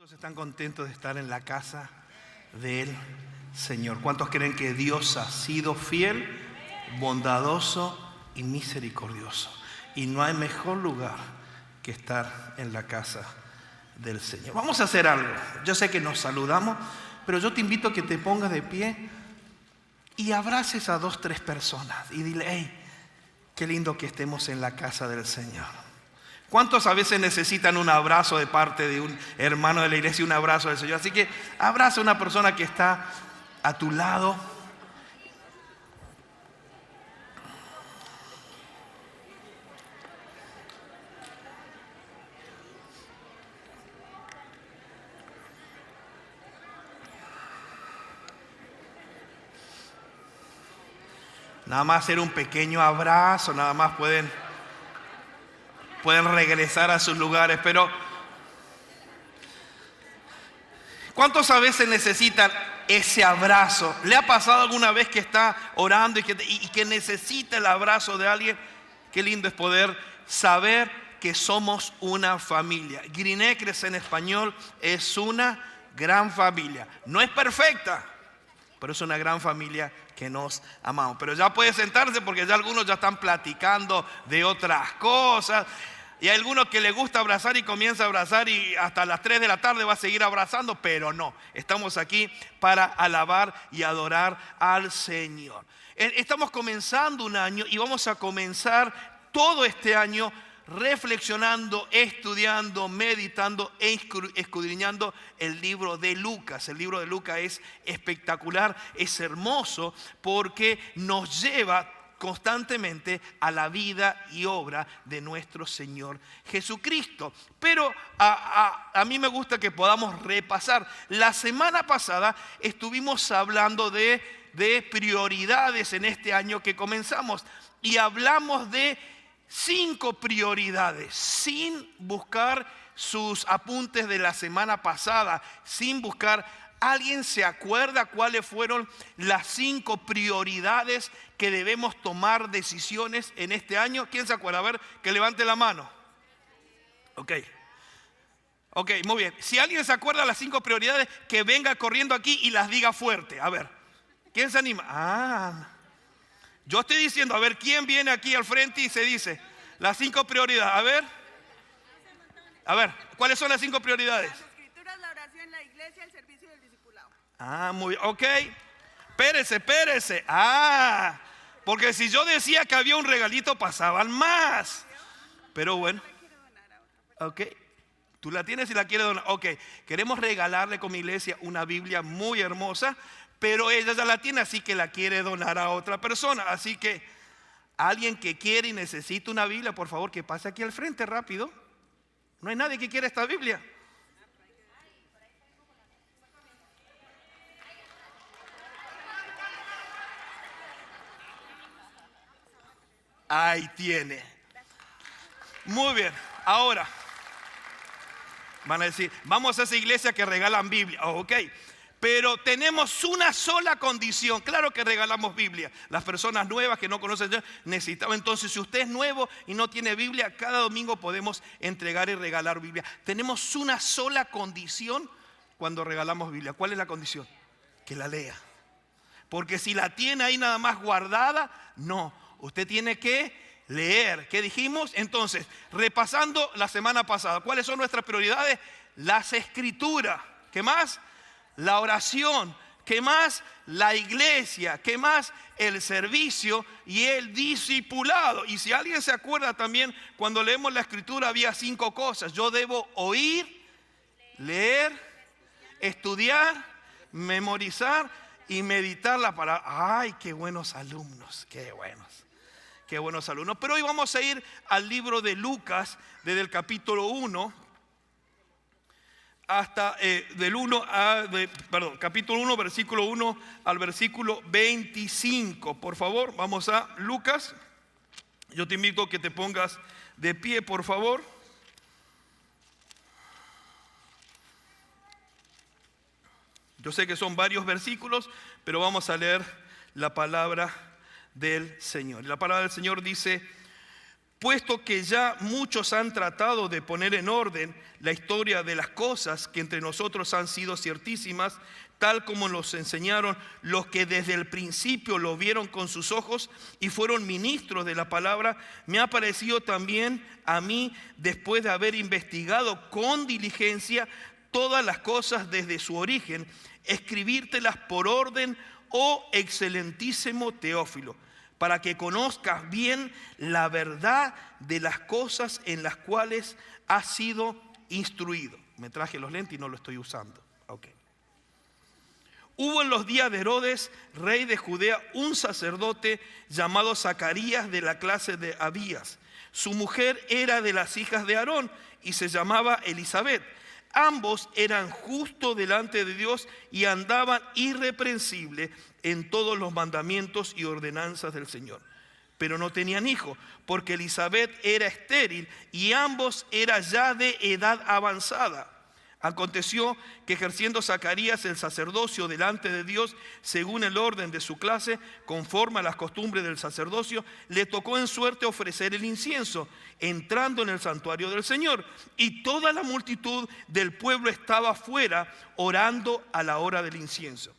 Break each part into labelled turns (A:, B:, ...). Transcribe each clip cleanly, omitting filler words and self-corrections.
A: ¿Cuántos están contentos de estar en la casa del Señor? ¿Cuántos creen que Dios ha sido fiel, bondadoso y misericordioso? Y no hay mejor lugar que estar en la casa del Señor. Vamos a hacer algo. Yo sé que nos saludamos, pero yo te invito a que te pongas de pie y abraces a 2, 3 personas y dile: hey, qué lindo que estemos en la casa del Señor. ¿Cuántos a veces necesitan un abrazo de parte de un hermano de la iglesia, un abrazo del Señor? Así que abraza a una persona que está a tu lado. Nada más hacer un pequeño abrazo, nada más pueden regresar a sus lugares, pero ¿cuántos a veces necesitan ese abrazo? ¿Le ha pasado alguna vez que está orando y que necesita el abrazo de alguien? Qué lindo es poder saber que somos una familia. Grinecres en español es una gran familia. No es perfecta, pero es una gran familia que nos amamos. Pero ya puede sentarse porque ya algunos ya están platicando de otras cosas. Y hay algunos que les gusta abrazar y comienza a abrazar y hasta las 3 de la tarde va a seguir abrazando, pero no. Estamos aquí para alabar y adorar al Señor. Estamos comenzando un año y vamos a comenzar todo este año reflexionando, estudiando, meditando e escudriñando el libro de Lucas. El libro de Lucas es espectacular, es hermoso porque nos lleva constantemente a la vida y obra de nuestro Señor Jesucristo. Pero a mí me gusta que podamos repasar. La semana pasada estuvimos hablando de prioridades en este año que comenzamos y hablamos de 5 prioridades, sin buscar sus apuntes de la semana pasada, sin buscar. ¿Alguien se acuerda cuáles fueron las 5 prioridades que debemos tomar decisiones en este año? ¿Quién se acuerda? A ver, que levante la mano. Ok, muy bien. Si alguien se acuerda de las 5 prioridades, que venga corriendo aquí y las diga fuerte. A ver, ¿quién se anima? Yo estoy diciendo, a ver, ¿quién viene aquí al frente y se dice las 5 prioridades? A ver, ¿cuáles son las 5 prioridades?
B: Las escrituras, la oración, la iglesia, el servicio y el discipulado.
A: Muy bien, ok. Espérese. Porque si yo decía que había un regalito, pasaban más. Pero bueno, ok. Tú la tienes y la quieres donar. Ok, queremos regalarle como iglesia una Biblia muy hermosa, pero ella ya la tiene, así que la quiere donar a otra persona. Así que alguien que quiere y necesita una Biblia, por favor, que pase aquí al frente rápido. No hay nadie que quiera esta Biblia. Ahí tiene. Muy bien, ahora van a decir, vamos a esa iglesia que regalan Biblia. Ok, pero tenemos una sola condición. Claro que regalamos Biblia. Las personas nuevas que no conocen necesitan. Entonces, si usted es nuevo y no tiene Biblia, cada domingo podemos entregar y regalar Biblia. Tenemos una sola condición cuando regalamos Biblia. ¿Cuál es la condición? Que la lea. Porque si la tiene ahí nada más guardada, no. Usted tiene que leer. ¿Qué dijimos? Entonces, repasando la semana pasada, ¿cuáles son nuestras prioridades? Las escrituras. ¿Qué más? La oración. ¿Qué más? La iglesia. ¿Qué más? El servicio y el discipulado. Y si alguien se acuerda también, cuando leemos la escritura había 5 cosas. Yo debo oír, leer, estudiar, memorizar y meditar la palabra. ¡Ay, qué buenos alumnos! ¡Qué buenos alumnos! Pero hoy vamos a ir al libro de Lucas, desde el capítulo 1 hasta capítulo 1, versículo 1 al versículo 25. Por favor, vamos a Lucas. Yo te invito a que te pongas de pie, por favor. Yo sé que son varios versículos, pero vamos a leer la palabra del Señor. La palabra del Señor dice: puesto que ya muchos han tratado de poner en orden la historia de las cosas que entre nosotros han sido ciertísimas, tal como nos enseñaron los que desde el principio lo vieron con sus ojos y fueron ministros de la palabra, me ha parecido también a mí, después de haber investigado con diligencia todas las cosas desde su origen, escribírtelas por orden, oh excelentísimo Teófilo, para que conozcas bien la verdad de las cosas en las cuales has sido instruido. Me traje los lentes y no lo estoy usando. Okay. Hubo en los días de Herodes, rey de Judea, un sacerdote llamado Zacarías, de la clase de Abías. Su mujer era de las hijas de Aarón y se llamaba Elisabet. Ambos eran justos delante de Dios y andaban irreprensibles en todos los mandamientos y ordenanzas del Señor. Pero no tenían hijo, porque Elisabet era estéril y ambos eran ya de edad avanzada. Aconteció que ejerciendo Zacarías el sacerdocio delante de Dios, según el orden de su clase, conforme a las costumbres del sacerdocio, le tocó en suerte ofrecer el incienso, entrando en el santuario del Señor. Y toda la multitud del pueblo estaba afuera, orando a la hora del incienso.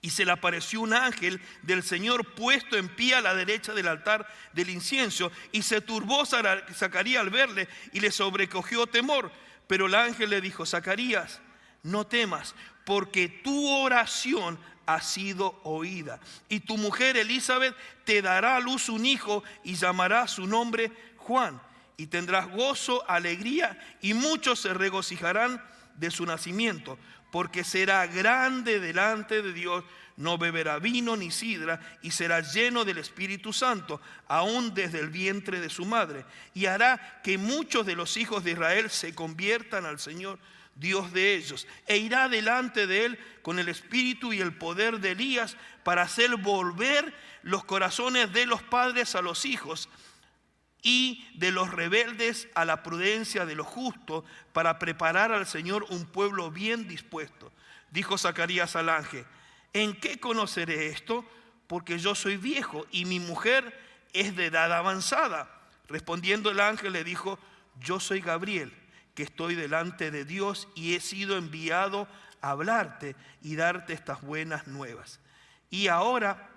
A: Y se le apareció un ángel del Señor puesto en pie a la derecha del altar del incienso, y se turbó Zacarías al verle, y le sobrecogió temor. Pero el ángel le dijo: Zacarías, no temas, porque tu oración ha sido oída. Y tu mujer Elisabet te dará a luz un hijo y llamará su nombre Juan. Y tendrás gozo, alegría, y muchos se regocijarán de su nacimiento, porque será grande delante de Dios. No beberá vino ni sidra, y será lleno del Espíritu Santo, aún desde el vientre de su madre. Y hará que muchos de los hijos de Israel se conviertan al Señor, Dios de ellos. E irá delante de él con el espíritu y el poder de Elías, para hacer volver los corazones de los padres a los hijos, y de los rebeldes a la prudencia de los justos, para preparar al Señor un pueblo bien dispuesto. Dijo Zacarías al ángel: ¿en qué conoceré esto? Porque yo soy viejo y mi mujer es de edad avanzada. Respondiendo el ángel le dijo: yo soy Gabriel, que estoy delante de Dios y he sido enviado a hablarte y darte estas buenas nuevas. Y ahora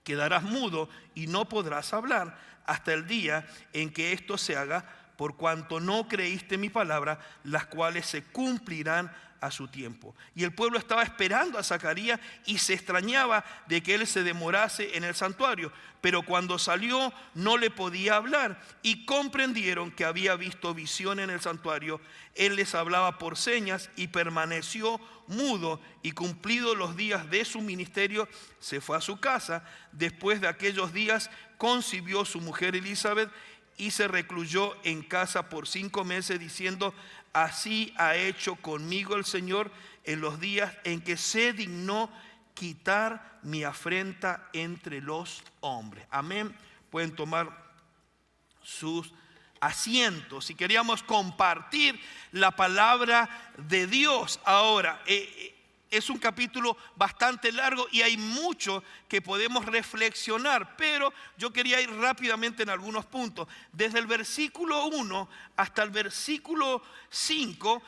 A: quedarás mudo y no podrás hablar hasta el día en que esto se haga, por cuanto no creíste mi palabra, las cuales se cumplirán a su tiempo. Y el pueblo estaba esperando a Zacarías y se extrañaba de que él se demorase en el santuario. Pero cuando salió no le podía hablar, y comprendieron que había visto visión en el santuario. Él les hablaba por señas y permaneció mudo, y cumplidos los días de su ministerio se fue a su casa. Después de aquellos días concibió su mujer Elisabet y se recluyó en casa por 5 meses, diciendo: así ha hecho conmigo el Señor en los días en que se dignó quitar mi afrenta entre los hombres. Amén. Pueden tomar sus asientos. Y queríamos compartir la palabra de Dios. Ahora, es un capítulo bastante largo y hay mucho que podemos reflexionar, pero yo quería ir rápidamente en algunos puntos. Desde el versículo 1 hasta el versículo 5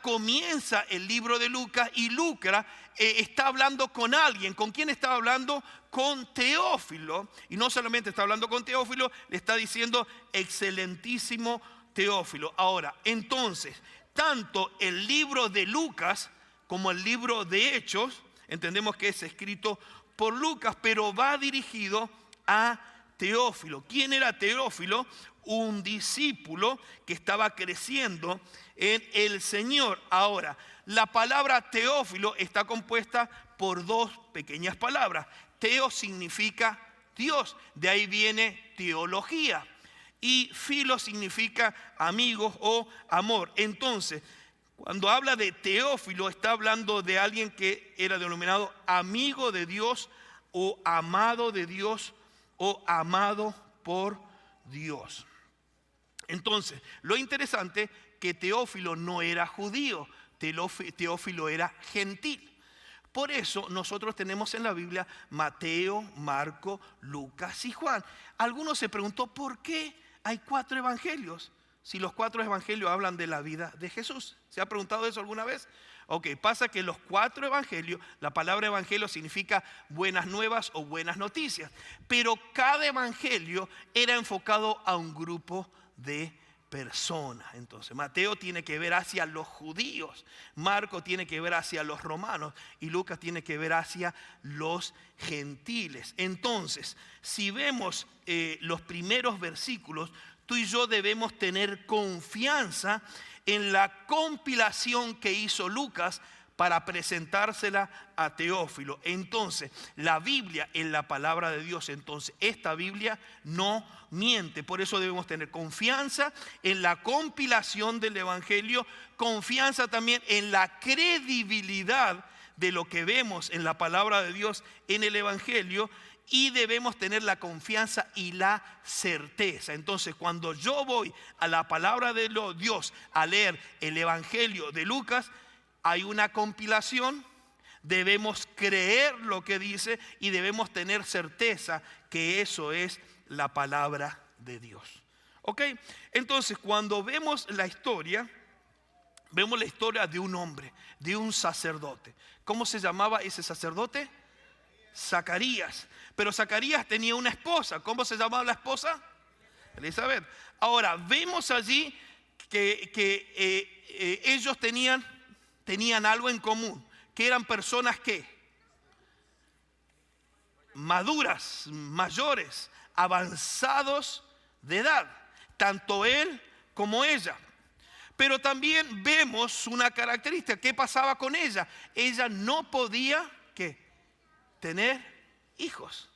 A: comienza el libro de Lucas, y Lucas está hablando con alguien. ¿Con quién estaba hablando? Con Teófilo. Y no solamente está hablando con Teófilo, le está diciendo excelentísimo Teófilo. Ahora, entonces, tanto el libro de Lucas como el libro de Hechos, entendemos que es escrito por Lucas, pero va dirigido a Teófilo. ¿Quién era Teófilo? Un discípulo que estaba creciendo en el Señor. Ahora, la palabra Teófilo está compuesta por 2 pequeñas palabras. Teo significa Dios, de ahí viene teología. Y filo significa amigos o amor. Entonces, cuando habla de Teófilo, está hablando de alguien que era denominado amigo de Dios, o amado de Dios, o amado por Dios. Entonces, lo interesante que Teófilo no era judío, Teófilo era gentil. Por eso nosotros tenemos en la Biblia Mateo, Marco, Lucas y Juan. Algunos se preguntó por qué hay 4 evangelios, si los 4 evangelios hablan de la vida de Jesús. ¿Se ha preguntado eso alguna vez? Ok, pasa que los 4 evangelios, la palabra evangelio significa buenas nuevas o buenas noticias, pero cada evangelio era enfocado a un grupo de personas. Entonces Mateo tiene que ver hacia los judíos, Marco tiene que ver hacia los romanos y Lucas tiene que ver hacia los gentiles. Entonces, si vemos los primeros versículos, tú y yo debemos tener confianza en la compilación que hizo Lucas para presentársela a Teófilo. Entonces, la Biblia es la palabra de Dios. Entonces, esta Biblia no miente. Por eso debemos tener confianza en la compilación del Evangelio, confianza también en la credibilidad de lo que vemos en la palabra de Dios en el Evangelio, y debemos tener la confianza y la certeza. Entonces, cuando yo voy a la palabra de Dios a leer el Evangelio de Lucas, hay una compilación, debemos creer lo que dice y debemos tener certeza que eso es la palabra de Dios. ¿Ok? Entonces, cuando vemos la historia de un hombre, de un sacerdote. ¿Cómo se llamaba ese sacerdote? Zacarías. Pero Zacarías tenía una esposa. ¿Cómo se llamaba la esposa? Elizabeth. Ahora, vemos allí que ellos tenían algo en común, que eran personas que maduras, mayores, avanzados de edad, tanto él como ella. Pero también vemos una característica. ¿Qué pasaba con ella? Ella no podía tener hijos.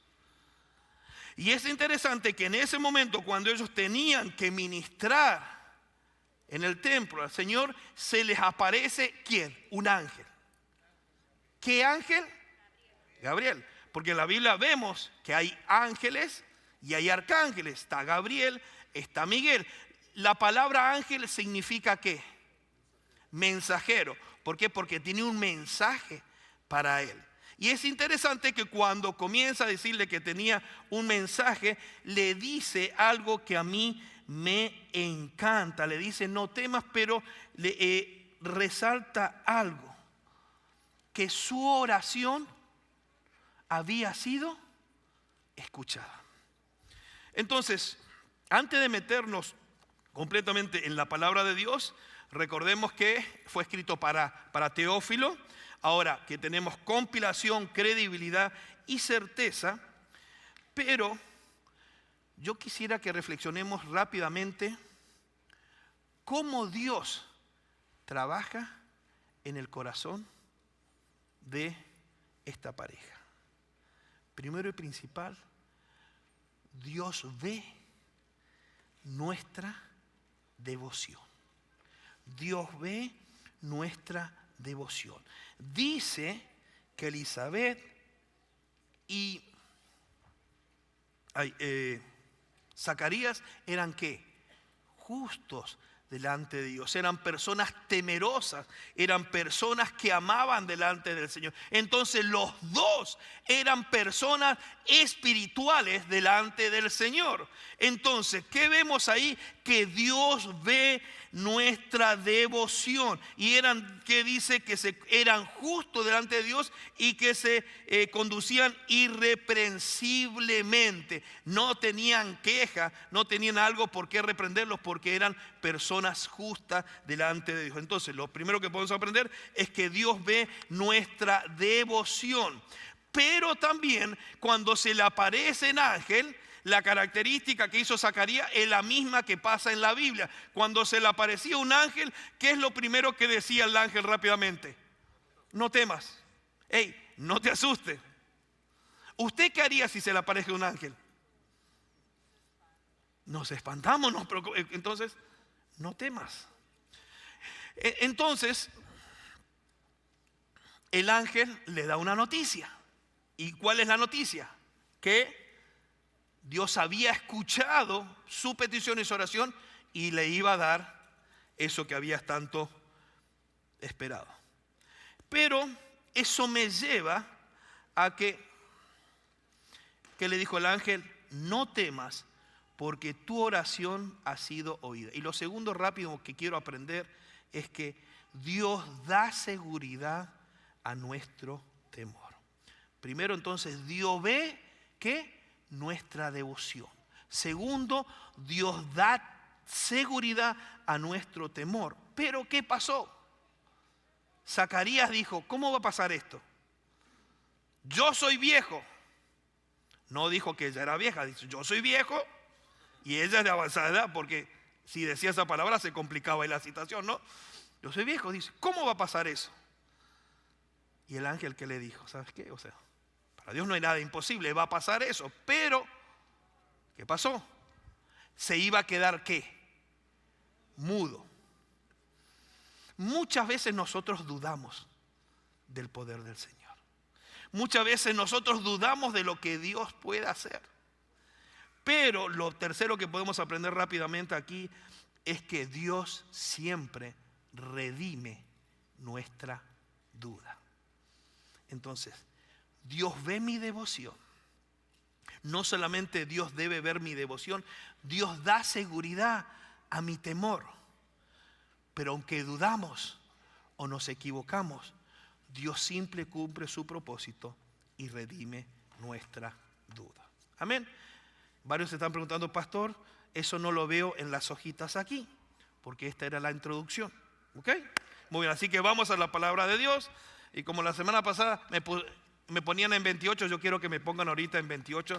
A: Y es interesante que en ese momento, cuando ellos tenían que ministrar en el templo al Señor, se les aparece ¿quién? Un ángel. ¿Qué ángel? Gabriel. Porque en la Biblia vemos que hay ángeles y hay arcángeles. Está Gabriel, está Miguel. La palabra ángel significa ¿qué? Mensajero. ¿Por qué? Porque tiene un mensaje para él. Y es interesante que cuando comienza a decirle que tenía un mensaje, le dice algo que a mí me encanta. Le dice no temas, pero le resalta algo, que su oración había sido escuchada. Entonces, antes de meternos completamente en la palabra de Dios, recordemos que fue escrito para Teófilo. Ahora que tenemos compilación, credibilidad y certeza, pero yo quisiera que reflexionemos rápidamente cómo Dios trabaja en el corazón de esta pareja. Primero y principal, Dios ve nuestra devoción. Dios ve nuestra devoción. Dice que Elizabeth y Zacarías eran ¿qué? Justos delante de Dios, eran personas temerosas, eran personas que amaban delante del Señor. Entonces los dos eran personas espirituales delante del Señor. Entonces, ¿qué vemos ahí? Que Dios ve nuestra devoción. Y que dice que eran justos delante de Dios y que se conducían irreprensiblemente. No tenían queja, no tenían algo por qué reprenderlos, porque eran personas justas delante de Dios. Entonces, lo primero que podemos aprender es que Dios ve nuestra devoción. Pero también cuando se le aparece en ángel, la característica que hizo Zacarías es la misma que pasa en la Biblia. Cuando se le aparecía un ángel, ¿qué es lo primero que decía el ángel rápidamente? No temas. Hey, no te asustes. ¿Usted qué haría si se le aparece un ángel? Nos espantamos, nos preocupamos. Entonces, no temas. Entonces, el ángel le da una noticia. ¿Y cuál es la noticia? Que Dios había escuchado su petición y su oración y le iba a dar eso que había tanto esperado. Pero eso me lleva a que le dijo el ángel: no temas, porque tu oración ha sido oída. Y lo segundo rápido que quiero aprender es que Dios da seguridad a nuestro temor. Primero, entonces, Dios ve que nuestra devoción. Segundo, Dios da seguridad a nuestro temor. Pero ¿qué pasó? Zacarías dijo: ¿cómo va a pasar esto? Yo soy viejo. No dijo que ella era vieja, dice: yo soy viejo y ella es de avanzada edad, porque si decía esa palabra se complicaba ahí la situación, ¿no? Yo soy viejo, dice: ¿cómo va a pasar eso? Y el ángel, ¿qué le dijo? ¿Sabes qué? O sea, para Dios no hay nada imposible, va a pasar eso. Pero, ¿qué pasó? Se iba a quedar, ¿qué? Mudo. Muchas veces nosotros dudamos del poder del Señor. Muchas veces nosotros dudamos de lo que Dios puede hacer. Pero lo tercero que podemos aprender rápidamente aquí es que Dios siempre redime nuestra duda. Entonces, Dios ve mi devoción. No solamente Dios debe ver mi devoción, Dios da seguridad a mi temor. Pero aunque dudamos o nos equivocamos, Dios siempre cumple su propósito y redime nuestra duda. Amén. Varios se están preguntando: pastor, eso no lo veo en las hojitas aquí, porque esta era la introducción. ¿Ok? Muy bien, así que vamos a la palabra de Dios. Y como la semana pasada me ponían en 28, yo quiero que me pongan ahorita en 28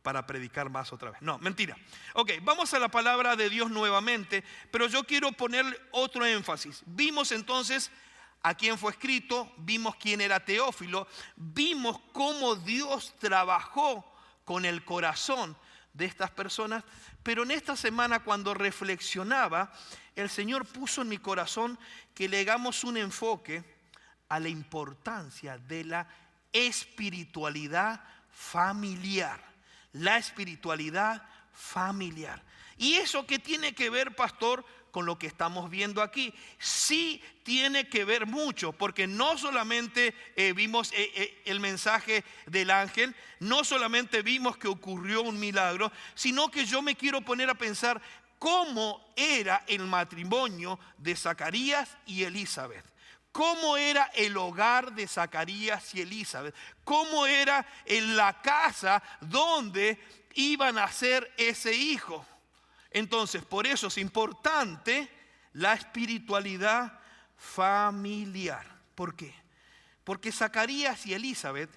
A: para predicar más otra vez. No, mentira. Ok, vamos a la palabra de Dios nuevamente, pero yo quiero ponerle otro énfasis. Vimos entonces a quién fue escrito, vimos quién era Teófilo, vimos cómo Dios trabajó con el corazón de estas personas, pero en esta semana, cuando reflexionaba, el Señor puso en mi corazón que le hagamos un enfoque a la importancia de la espiritualidad familiar. La espiritualidad familiar. ¿Y eso qué tiene que ver, pastor, con lo que estamos viendo aquí? Sí tiene que ver mucho, porque no solamente vimos el mensaje del ángel, no solamente vimos que ocurrió un milagro, sino que yo me quiero poner a pensar cómo era el matrimonio de Zacarías y Elizabeth. ¿Cómo era el hogar de Zacarías y Elizabeth? ¿Cómo era en la casa donde iban a nacer ese hijo? Entonces, por eso es importante la espiritualidad familiar. ¿Por qué? Porque Zacarías y Elizabeth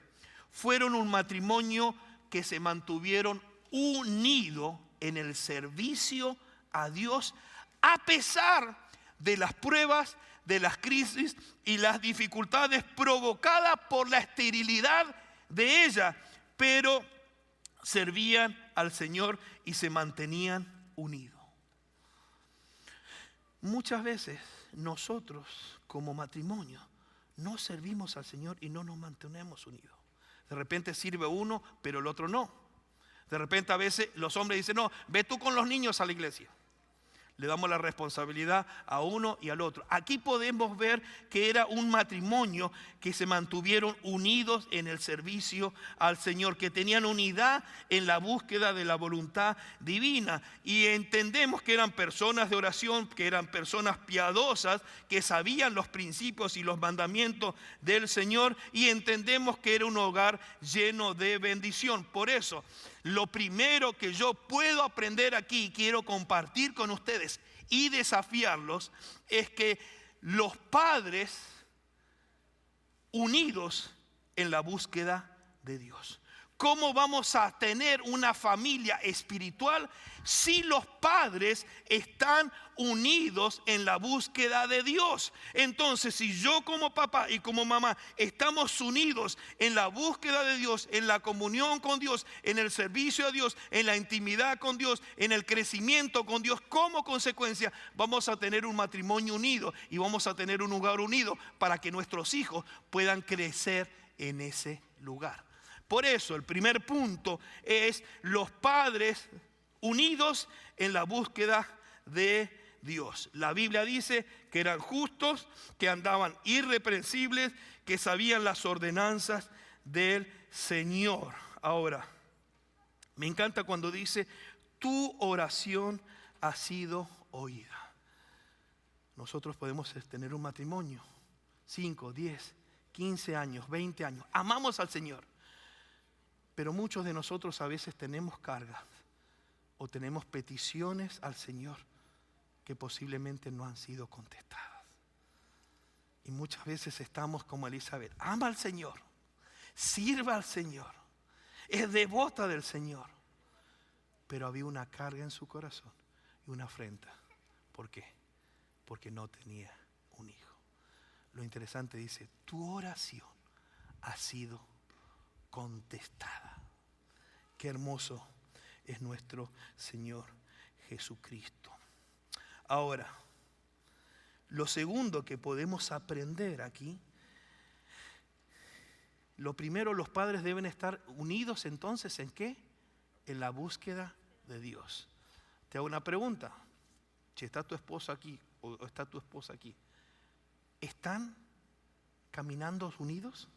A: fueron un matrimonio que se mantuvieron unidos en el servicio a Dios, a pesar de las pruebas, de las crisis y las dificultades provocadas por la esterilidad de ella, pero servían al Señor y se mantenían unidos. Muchas veces nosotros como matrimonio no servimos al Señor y no nos mantenemos unidos. De repente sirve uno, pero el otro no. De repente a veces los hombres dicen: no, ve tú con los niños a la iglesia. Le damos la responsabilidad a uno y al otro. Aquí podemos ver que era un matrimonio que se mantuvieron unidos en el servicio al Señor, que tenían unidad en la búsqueda de la voluntad divina. Y entendemos que eran personas de oración, que eran personas piadosas, que sabían los principios y los mandamientos del Señor. Y entendemos que era un hogar lleno de bendición. Por eso, lo primero que yo puedo aprender aquí y quiero compartir con ustedes y desafiarlos es que los padres unidos en la búsqueda de Dios. ¿Cómo vamos a tener una familia espiritual si los padres están unidos en la búsqueda de Dios? Entonces, si yo como papá y como mamá estamos unidos en la búsqueda de Dios, en la comunión con Dios, en el servicio a Dios, en la intimidad con Dios, en el crecimiento con Dios, como consecuencia vamos a tener un matrimonio unido y vamos a tener un hogar unido para que nuestros hijos puedan crecer en ese lugar. Por eso el primer punto es los padres unidos en la búsqueda de Dios. La Biblia dice que eran justos, que andaban irreprensibles, que sabían las ordenanzas del Señor. Ahora, me encanta cuando dice, tu oración ha sido oída. Nosotros podemos tener un matrimonio, 5, 10, 15 años, 20 años. Amamos al Señor. Pero muchos de nosotros a veces tenemos cargas o tenemos peticiones al Señor que posiblemente no han sido contestadas. Y muchas veces estamos como Elizabeth. Ama al Señor, sirva al Señor, es devota del Señor. Pero había una carga en su corazón y una afrenta. ¿Por qué? Porque no tenía un hijo. Lo interesante dice, tu oración ha sido contestada. Qué hermoso es nuestro Señor Jesucristo. Ahora, lo segundo que podemos aprender aquí, lo primero, los padres deben estar unidos entonces ¿en qué? En la búsqueda de Dios. Te hago una pregunta. Si está tu esposa aquí o está tu esposa aquí, ¿están caminando unidos?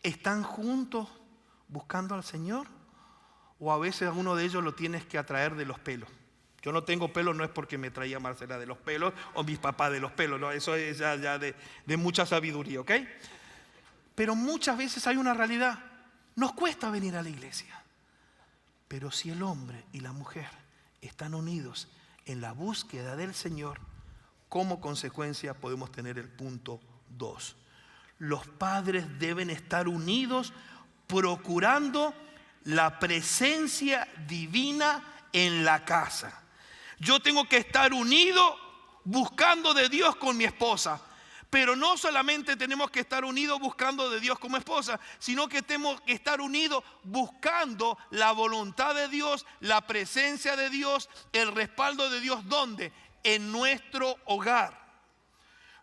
A: ¿Están juntos buscando al Señor? ¿O a veces a uno de ellos lo tienes que atraer de los pelos? Yo no tengo pelo, no es porque me traía Marcela de los pelos o mis papás de los pelos, no, eso es ya de mucha sabiduría, ¿ok? Pero muchas veces hay una realidad, nos cuesta venir a la iglesia. Pero si el hombre y la mujer están unidos en la búsqueda del Señor, como consecuencia podemos tener el punto 2. Los padres deben estar unidos procurando la presencia divina en la casa. Yo tengo que estar unido buscando de Dios con mi esposa. Pero no solamente tenemos que estar unidos buscando de Dios como esposa, sino que tenemos que estar unidos buscando la voluntad de Dios, la presencia de Dios, el respaldo de Dios. ¿Dónde? En nuestro hogar.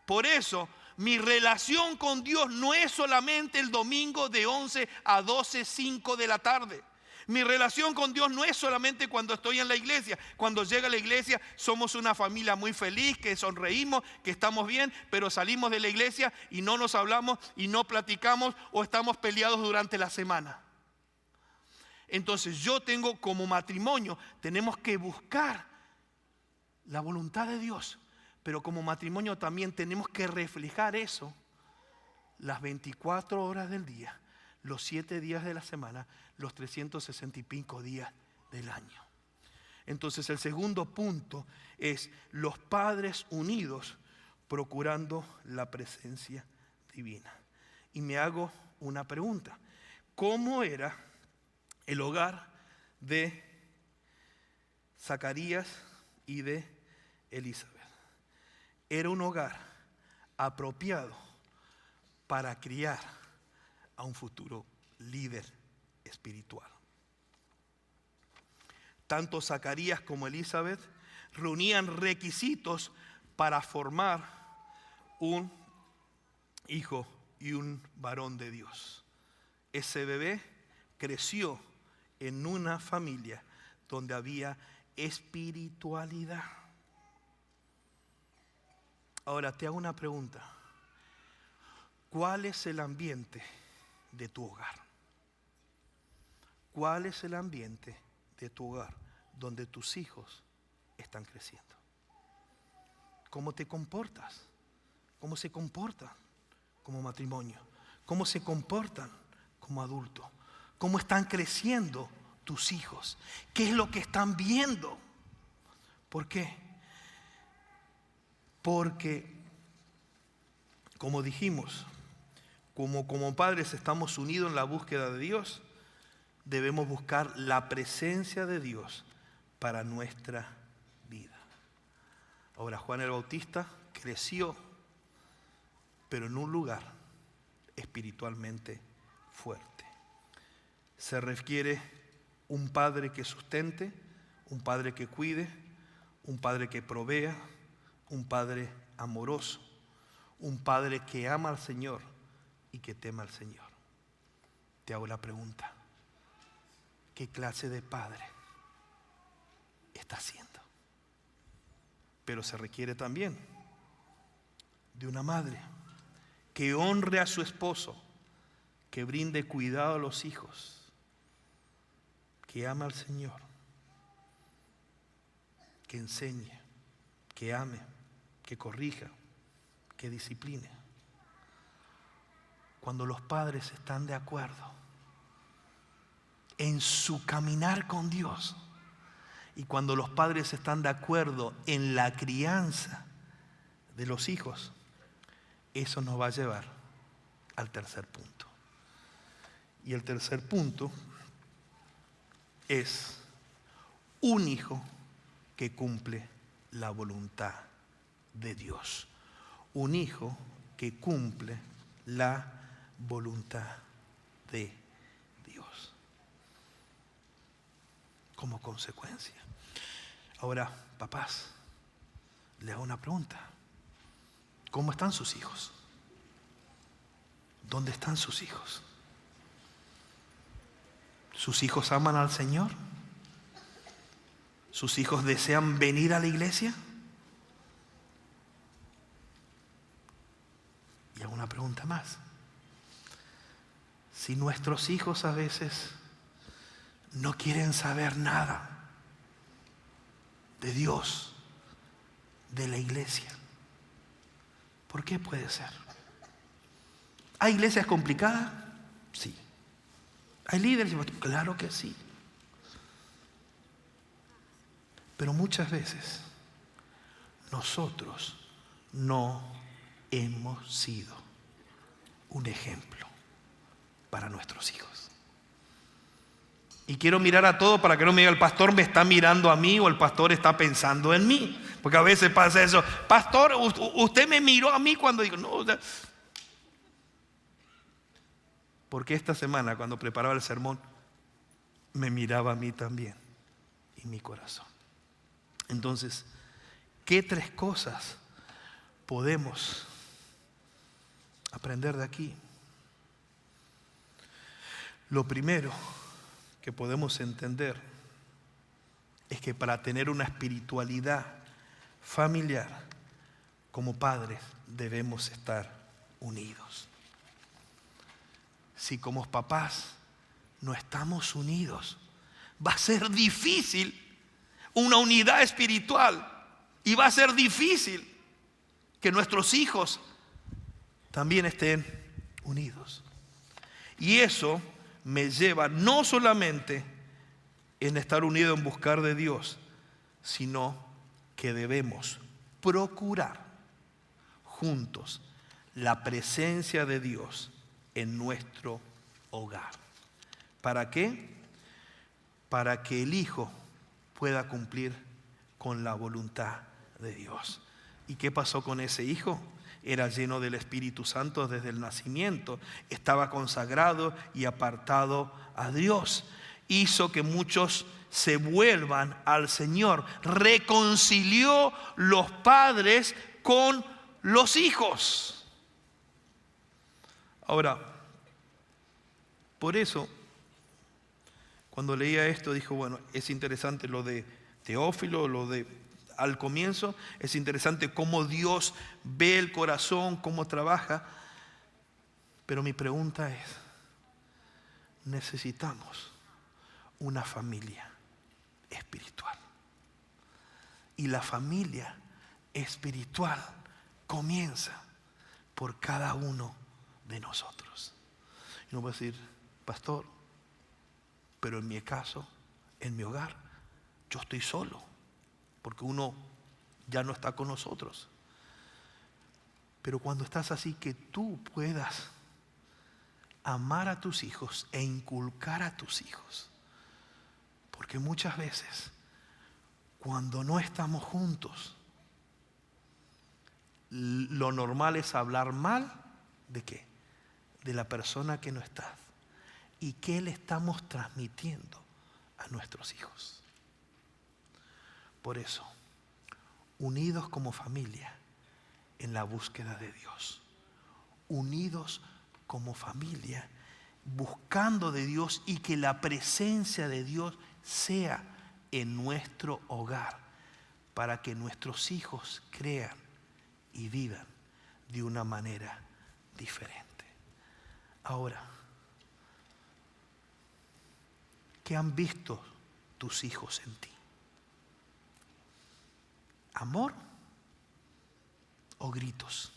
A: Por eso, mi relación con Dios no es solamente el domingo de 11 a 12, 5 de la tarde. Mi relación con Dios no es solamente cuando estoy en la iglesia. Cuando llega a la iglesia somos una familia muy feliz, que sonreímos, que estamos bien, pero salimos de la iglesia y no nos hablamos y no platicamos o estamos peleados durante la semana. Entonces yo tengo como matrimonio, tenemos que buscar la voluntad de Dios, pero como matrimonio también tenemos que reflejar eso las 24 horas del día, los 7 días de la semana, los 365 días del año. Entonces el segundo punto es los padres unidos procurando la presencia divina. Y me hago una pregunta. ¿Cómo era el hogar de Zacarías y de Elizabeth? Era un hogar apropiado para criar a un futuro líder espiritual. Tanto Zacarías como Elizabeth reunían requisitos para formar un hijo y un varón de Dios. Ese bebé creció en una familia donde había espiritualidad. Ahora te hago una pregunta. ¿Cuál es el ambiente de tu hogar? ¿Cuál es el ambiente de tu hogar donde tus hijos están creciendo? ¿Cómo te comportas? ¿Cómo se comportan como matrimonio? ¿Cómo se comportan como adultos? ¿Cómo están creciendo tus hijos? ¿Qué es lo que están viendo? ¿Por qué? Porque, como dijimos, como padres estamos unidos en la búsqueda de Dios, debemos buscar la presencia de Dios para nuestra vida. Ahora, Juan el Bautista creció, pero en un lugar espiritualmente fuerte. Se requiere un padre que sustente, un padre que cuide, un padre que provea, un padre amoroso, un padre que ama al Señor y que tema al Señor. Te hago la pregunta. ¿Qué clase de padre está siendo? Pero se requiere también de una madre que honre a su esposo, que brinde cuidado a los hijos, que ama al Señor, que enseñe, que ame, que corrija, que discipline. Cuando los padres están de acuerdo en su caminar con Dios y cuando los padres están de acuerdo en la crianza de los hijos, eso nos va a llevar al tercer punto. Y el tercer punto es un hijo que cumple la voluntad de Dios. Un hijo que cumple la voluntad de Dios como consecuencia. Ahora, papás, le hago una pregunta. ¿Cómo están sus hijos? ¿Dónde están sus hijos? ¿Sus hijos aman al Señor? ¿Sus hijos desean venir a la iglesia? Y hago una pregunta más. Si nuestros hijos a veces no quieren saber nada de Dios, de la iglesia, ¿por qué puede ser? ¿Hay iglesias complicadas? Sí. ¿Hay líderes? Claro que sí. Pero muchas veces nosotros no hemos sido un ejemplo para nuestros hijos. Y quiero mirar a todo para que no me diga el pastor me está mirando a mí o el pastor está pensando en mí. Porque a veces pasa eso. Pastor, usted me miró a mí cuando digo, no. Porque esta semana cuando preparaba el sermón me miraba a mí también y mi corazón. Entonces, ¿qué tres cosas podemos aprender de aquí? Lo primero que podemos entender es que para tener una espiritualidad familiar como padres debemos estar unidos. Si como papás no estamos unidos, va a ser difícil una unidad espiritual y va a ser difícil que nuestros hijos también estén unidos. Y eso me lleva no solamente en estar unido en buscar de Dios, sino que debemos procurar juntos la presencia de Dios en nuestro hogar. ¿Para qué? Para que el hijo pueda cumplir con la voluntad de Dios. ¿Y qué pasó con ese hijo? Era lleno del Espíritu Santo desde el nacimiento. Estaba consagrado y apartado a Dios. Hizo que muchos se vuelvan al Señor. Reconcilió los padres con los hijos. Ahora, por eso, cuando leía esto, dijo, bueno, es interesante lo de Teófilo, lo de al comienzo, es interesante cómo Dios ve el corazón, cómo trabaja. Pero mi pregunta es, necesitamos una familia espiritual. Y la familia espiritual comienza por cada uno de nosotros. Y uno puede decir, pastor, pero en mi caso, en mi hogar, yo estoy solo, porque uno ya no está con nosotros. Pero cuando estás así, que tú puedas amar a tus hijos e inculcar a tus hijos. Porque muchas veces, cuando no estamos juntos, lo normal es hablar mal ¿de qué? De la persona que no está. ¿Y qué le estamos transmitiendo a nuestros hijos? Por eso, unidos como familia en la búsqueda de Dios. Unidos como familia buscando de Dios y que la presencia de Dios sea en nuestro hogar. para que nuestros hijos crean y vivan de una manera diferente. Ahora, ¿qué han visto tus hijos en ti? ¿Amor o gritos?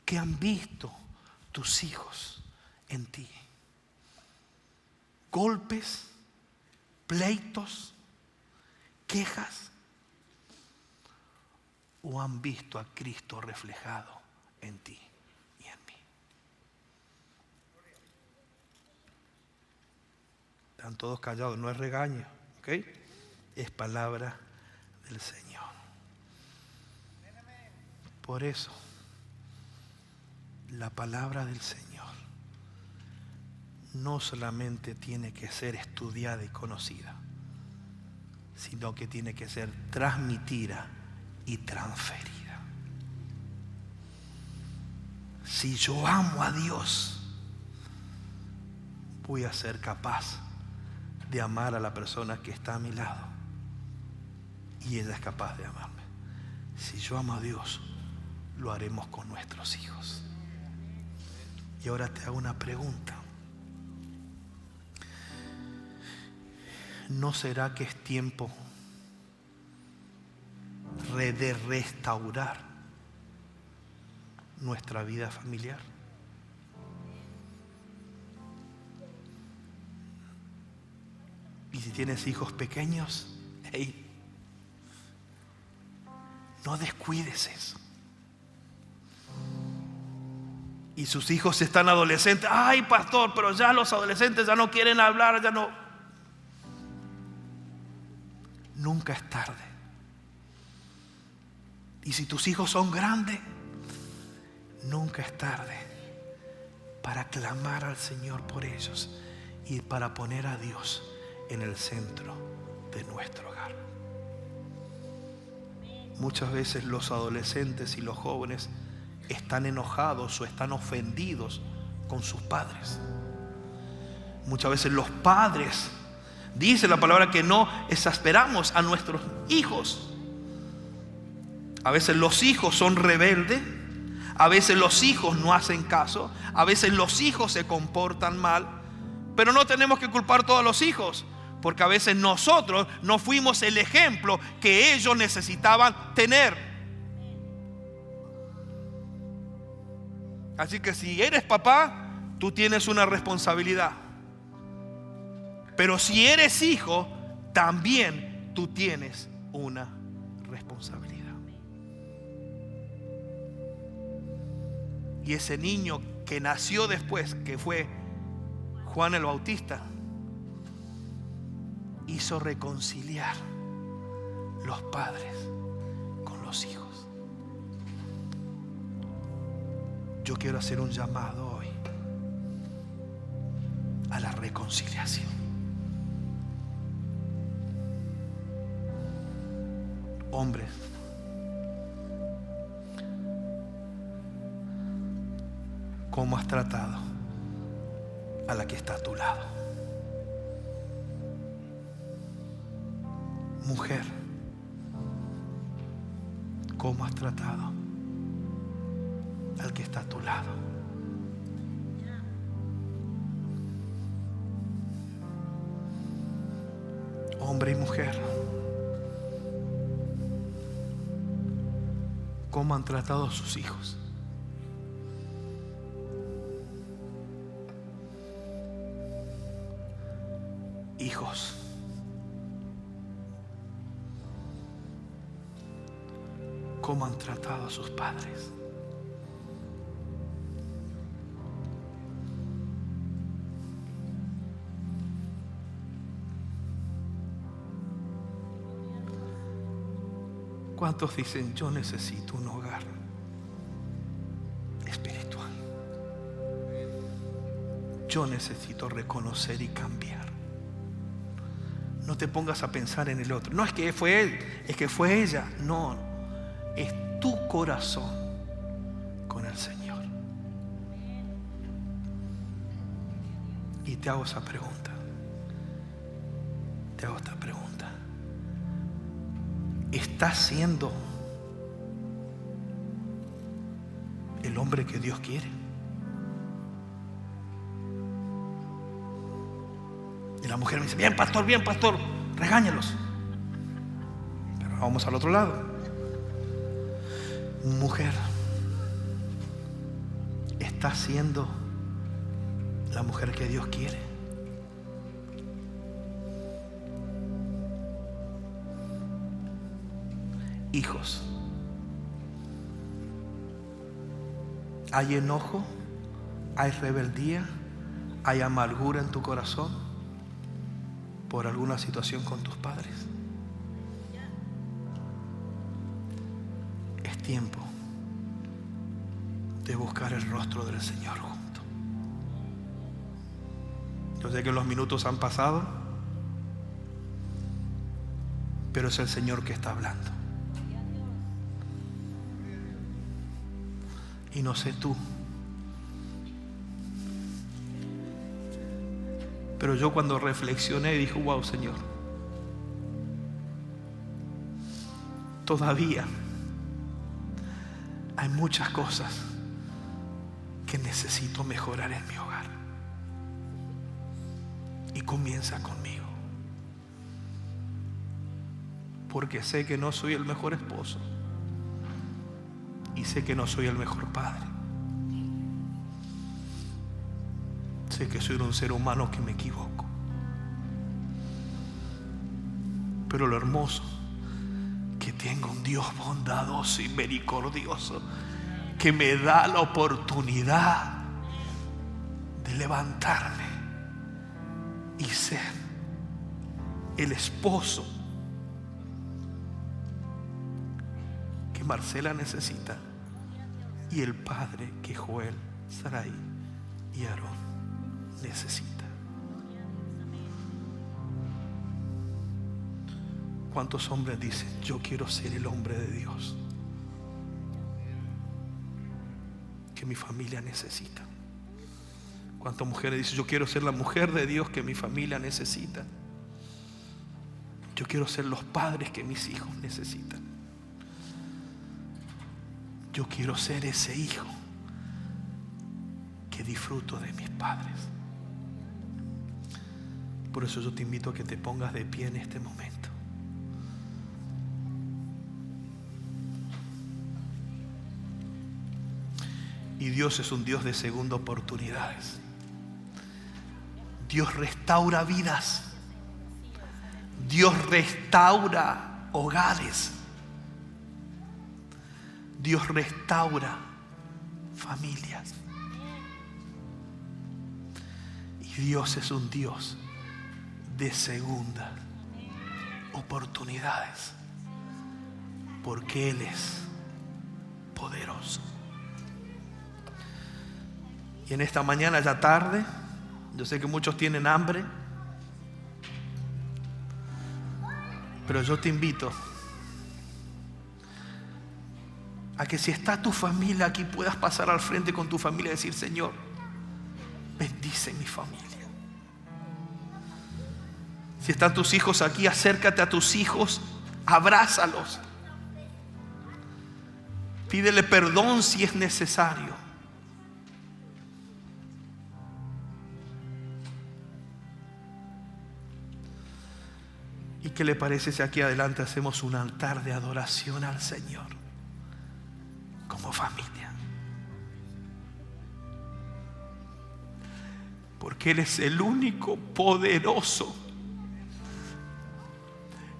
A: ¿Qué han visto tus hijos en ti? ¿Golpes, pleitos, quejas? ¿O han visto a Cristo reflejado en ti y en mí? Están todos callados, no es regaño, ¿ok? Es palabra del Señor. Por eso, la palabra del Señor no solamente tiene que ser estudiada y conocida, sino que tiene que ser transmitida y transferida. Si yo amo a Dios, voy a ser capaz de amar a la persona que está a mi lado, y ella es capaz de amarme. Si yo amo a Dios, lo haremos con nuestros hijos. Y ahora te hago una pregunta. ¿No será que es tiempo de restaurar nuestra vida familiar? Y si tienes hijos pequeños, hey, no descuides eso. Y sus hijos están adolescentes. Ay, pastor, pero ya los adolescentes ya no quieren hablar, ya no. Nunca es tarde. Y si tus hijos son grandes, nunca es tarde para clamar al Señor por ellos y para poner a Dios en el centro de nuestro hogar. Muchas veces los adolescentes y los jóvenes están enojados o están ofendidos con sus padres. Muchas veces los padres, dice la palabra que no exasperamos a nuestros hijos. A veces los hijos son rebeldes, a veces los hijos no hacen caso, a veces los hijos se comportan mal, pero no tenemos que culpar a todos los hijos, porque a veces nosotros no fuimos el ejemplo que ellos necesitaban tener. Así que si eres papá, tú tienes una responsabilidad. Pero si eres hijo, también tú tienes una responsabilidad. Y ese niño que nació después, que fue Juan el Bautista, hizo reconciliar los padres con los hijos. Yo quiero hacer un llamado hoy a la reconciliación. Hombres, ¿cómo has tratado a la que está a tu lado? Mujer, ¿cómo has tratado al que está a tu lado? Hombre y mujer, ¿cómo han tratado a sus hijos? Hijos, ¿cómo han tratado a sus padres? ¿Cuántos dicen: yo necesito un hogar espiritual? Yo necesito reconocer y cambiar. No te pongas a pensar en el otro. No es que fue él, es que fue ella. No, es tu corazón con el Señor. Y te hago esa pregunta. Te hago esta pregunta. ¿estás siendo el hombre que Dios quiere? Y la mujer me dice, bien pastor, regáñalos. Pero vamos al otro lado. Mujer, ¿estás siendo la mujer que Dios quiere? Hijos, ¿hay enojo? ¿Hay rebeldía? ¿Hay amargura en tu corazón por alguna situación con tus padres? Es tiempo de buscar el rostro del Señor junto. Yo sé que los minutos han pasado, pero es el Señor que está hablando. Y no sé tú, pero yo cuando reflexioné dije, wow, Señor, todavía hay muchas cosas que necesito mejorar en mi hogar. Y comienza conmigo. Porque sé que no soy el mejor esposo. Y sé que no soy el mejor padre. Sé que soy un ser humano que me equivoco. Pero lo hermoso, que tengo un Dios bondadoso y misericordioso que me da la oportunidad de levantarme y ser el esposo que Marcela necesita y el padre que Joel, Sarai y Aarón necesita. ¿Cuántos hombres dicen, yo quiero ser el hombre de Dios que mi familia necesita? ¿Cuántas mujeres dicen, yo quiero ser la mujer de Dios que mi familia necesita? Yo quiero ser los padres que mis hijos necesitan. Yo quiero ser ese hijo que disfruto de mis padres. Por eso yo te invito a que te pongas de pie en este momento. Y Dios es un Dios de segunda oportunidades. Dios restaura vidas. Dios restaura hogares. Dios restaura familias. Y Dios es un Dios de segunda oportunidades. Porque Él es poderoso. Y en esta mañana ya tarde, yo sé que muchos tienen hambre, pero yo te invito a que si está tu familia aquí puedas pasar al frente con tu familia y decir, Señor, bendice mi familia. Si están tus hijos aquí, acércate a tus hijos, abrázalos. Pídele perdón si es necesario. ¿Y qué le parece si aquí adelante hacemos un altar de adoración al Señor como familia? Porque Él es el único poderoso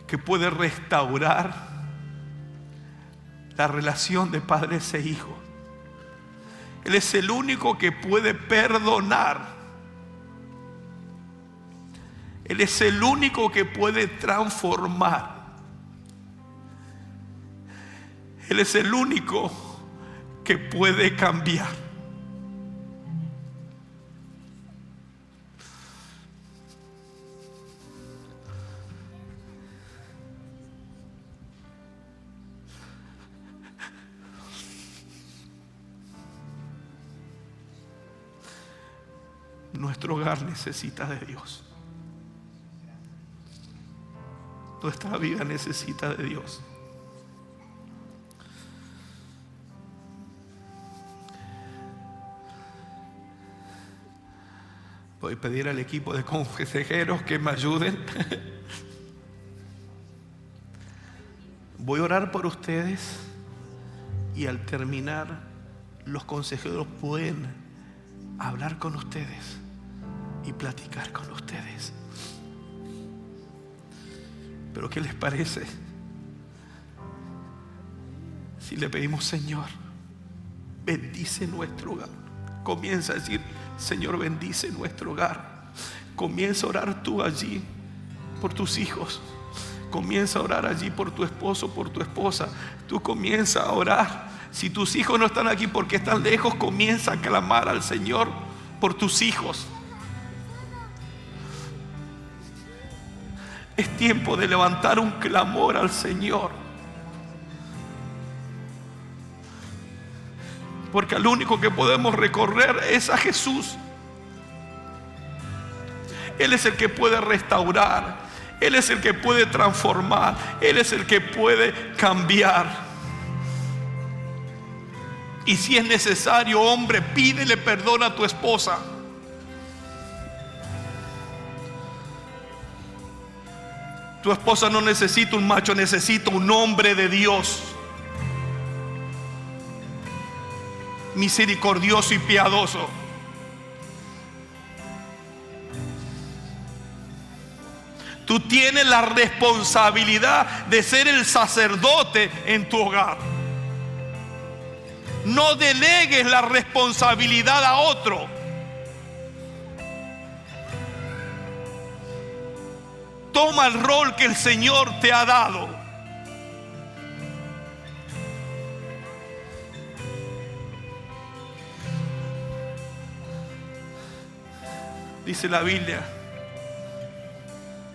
A: que puede restaurar la relación de padres e hijos. Él es el único que puede perdonar. Él es el único que puede transformar. Él es el único que puede cambiar. Nuestro hogar necesita de Dios. Nuestra vida necesita de Dios. Voy a pedir al equipo de consejeros que me ayuden. Voy a orar por ustedes y al terminar los consejeros pueden hablar con ustedes y platicar con ustedes. Pero ¿qué les parece si le pedimos: Señor, bendice nuestro hogar? Comienza a decir: Señor, bendice nuestro hogar. Comienza a orar tú allí por tus hijos. Comienza a orar allí por tu esposo, por tu esposa. Tú comienza a orar. Si tus hijos no están aquí porque están lejos, comienza a clamar al Señor por tus hijos. Es tiempo de levantar un clamor al Señor. Porque al único que podemos recorrer es a Jesús. Él es el que puede restaurar. Él es el que puede transformar. Él es el que puede cambiar. Y si es necesario, hombre, pídele perdón a tu esposa. Tu esposa no necesita un macho, necesita un hombre de Dios, misericordioso y piadoso. Tú tienes la responsabilidad de ser el sacerdote en tu hogar. No delegues la responsabilidad a otro. Toma el rol que el Señor te ha dado. Dice la Biblia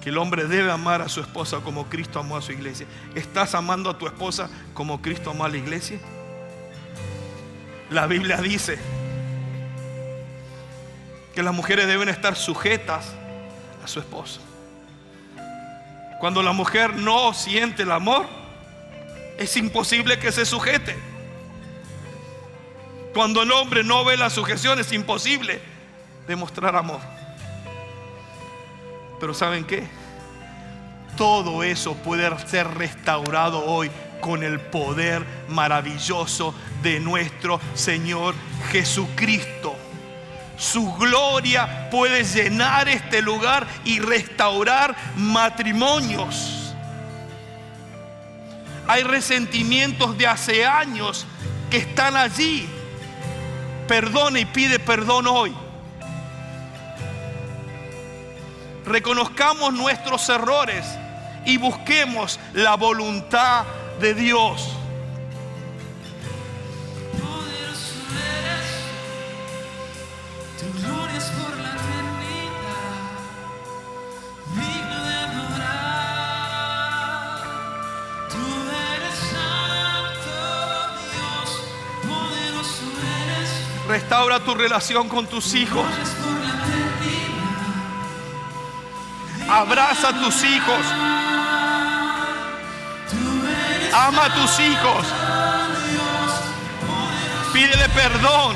A: que el hombre debe amar a su esposa como Cristo amó a su iglesia. ¿Estás amando a tu esposa como Cristo amó a la iglesia? La Biblia dice que las mujeres deben estar sujetas a su esposo. Cuando la mujer no siente el amor, es imposible que se sujete. Cuando el hombre no ve la sujeción, es imposible demostrar amor. Pero ¿saben qué? Todo eso puede ser restaurado hoy con el poder maravilloso de nuestro Señor Jesucristo. Su gloria puede llenar este lugar y restaurar matrimonios. Hay resentimientos de hace años que están allí. Perdona y pide perdón hoy. Reconozcamos nuestros errores y busquemos la voluntad de Dios. Restaura tu relación con tus hijos. Abraza a tus hijos. Ama a tus hijos. Pídele perdón.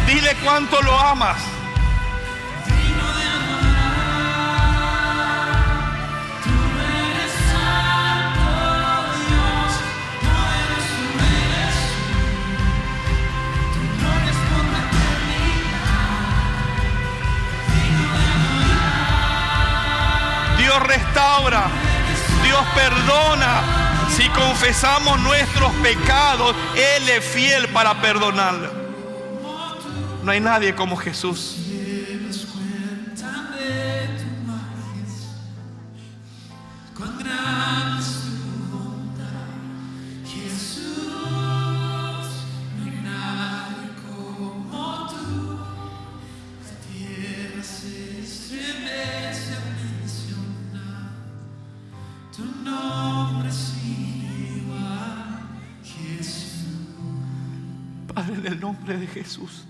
A: Dile cuánto lo amas. Dios restaura, Dios perdona. Si confesamos nuestros pecados, Él es fiel para perdonarlos. No hay nadie como Jesús. Padre, en el nombre de Jesús,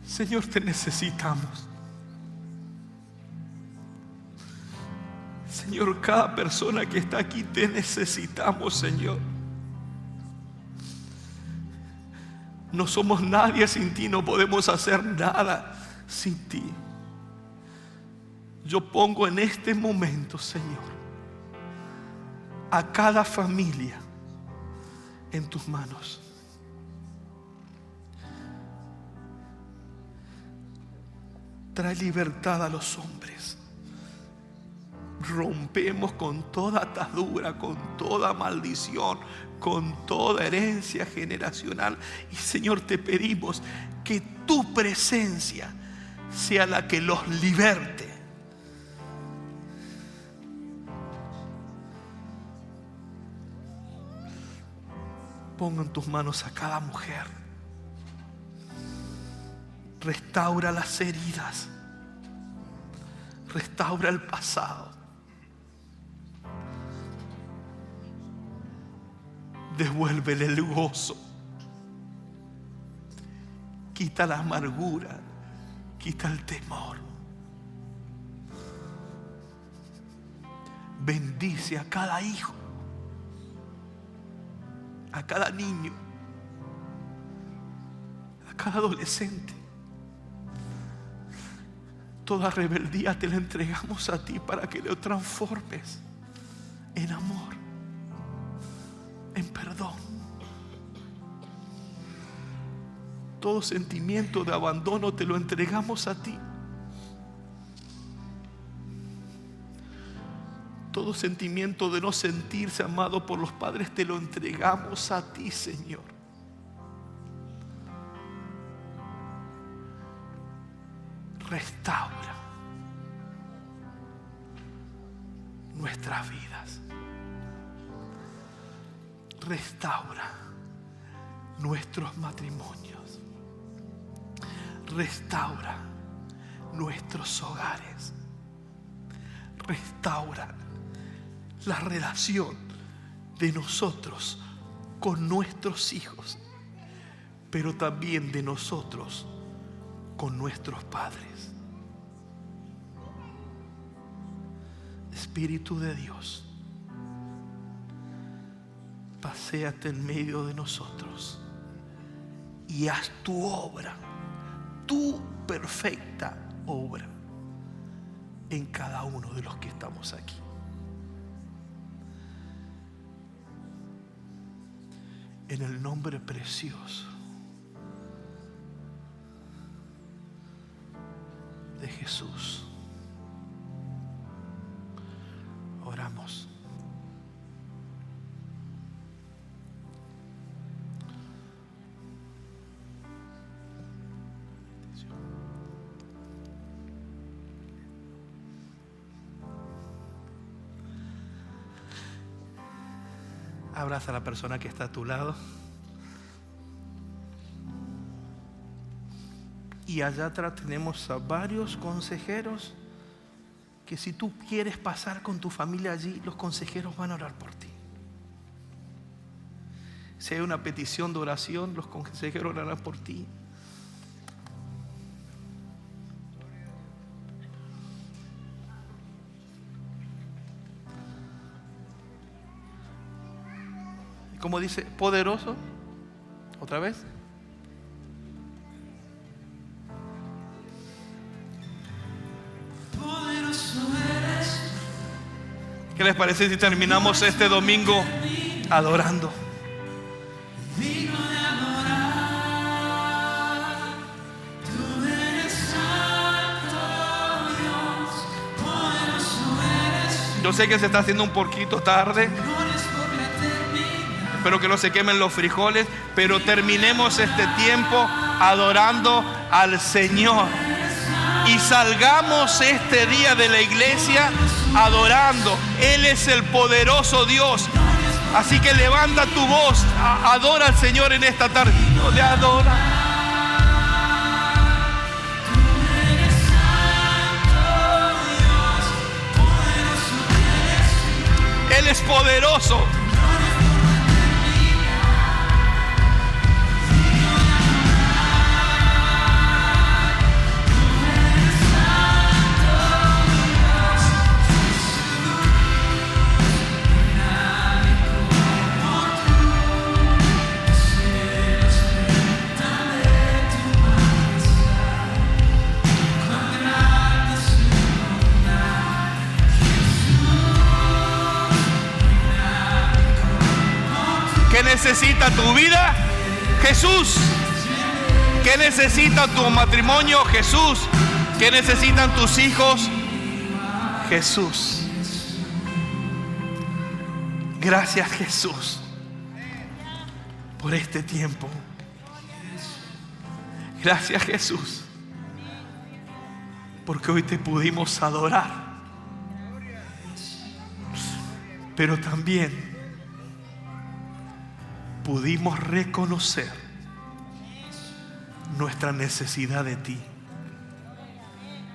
A: Señor, te necesitamos. Señor, cada persona que está aquí te necesitamos, Señor. No somos nadie sin ti, no podemos hacer nada sin ti. Yo pongo en este momento, Señor, a cada familia en tus manos. Trae libertad a los hombres. Rompemos con toda atadura, con toda maldición, con toda herencia generacional. Y Señor, te pedimos que tu presencia sea la que los liberte. Ponga en tus manos a cada mujer. Restaura las heridas. Restaura el pasado. Devuélvele el gozo. Quita la amargura. Quita el temor. Bendice a cada hijo, a cada niño, a cada adolescente. Toda rebeldía te la entregamos a ti para que lo transformes en amor, en perdón. Todo sentimiento de abandono te lo entregamos a ti. Todo sentimiento de no sentirse amado por los padres te lo entregamos a ti, Señor. Restaura nuestras vidas. Restaura nuestros matrimonios. Restaura nuestros hogares. Restaura la relación de nosotros con nuestros hijos, pero también de nosotros con nuestros padres. Espíritu de Dios, paséate en medio de nosotros y haz tu obra, tu perfecta obra en cada uno de los que estamos aquí. En el nombre precioso de Jesús oramos. Abraza a la persona que está a tu lado. Y allá atrás tenemos a varios consejeros que si tú quieres pasar con tu familia allí, los consejeros van a orar por ti. Si hay una petición de oración, los consejeros orarán por ti. Como dice, poderoso. Otra vez. Poderoso eres. ¿Qué les parece si terminamos este domingo adorando? Digno de adorar. Tú eres santo Dios. Poderoso eres. Yo sé que se está haciendo un poquito tarde. Espero que no se quemen los frijoles, pero terminemos este tiempo adorando al Señor. Y salgamos este día de la iglesia adorando. Él es el poderoso Dios. Así que levanta tu voz, adora al Señor en esta tarde. No le adora. Él es poderoso. ¿Qué necesita tu vida? Jesús. ¿Qué necesita tu matrimonio? Jesús. ¿Qué necesitan tus hijos? Jesús. Gracias, Jesús, por este tiempo. Gracias, Jesús, porque hoy te pudimos adorar, pero también pudimos reconocer nuestra necesidad de ti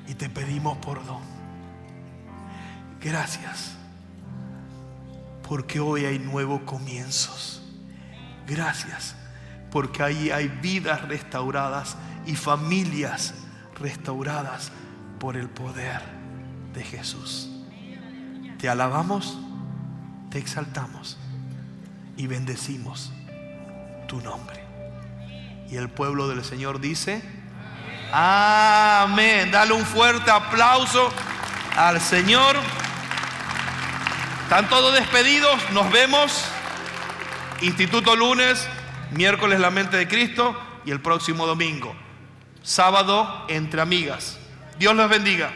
A: y te pedimos perdón. Gracias, porque hoy hay nuevos comienzos. Gracias, porque ahí hay vidas restauradas y familias restauradas por el poder de Jesús. Te alabamos, te exaltamos y bendecimos tu nombre. Y el pueblo del Señor dice: amén. Dale un fuerte aplauso al Señor. Están todos despedidos. Nos vemos. Instituto lunes, miércoles la mente de Cristo y el próximo domingo, sábado, entre amigas. Dios los bendiga.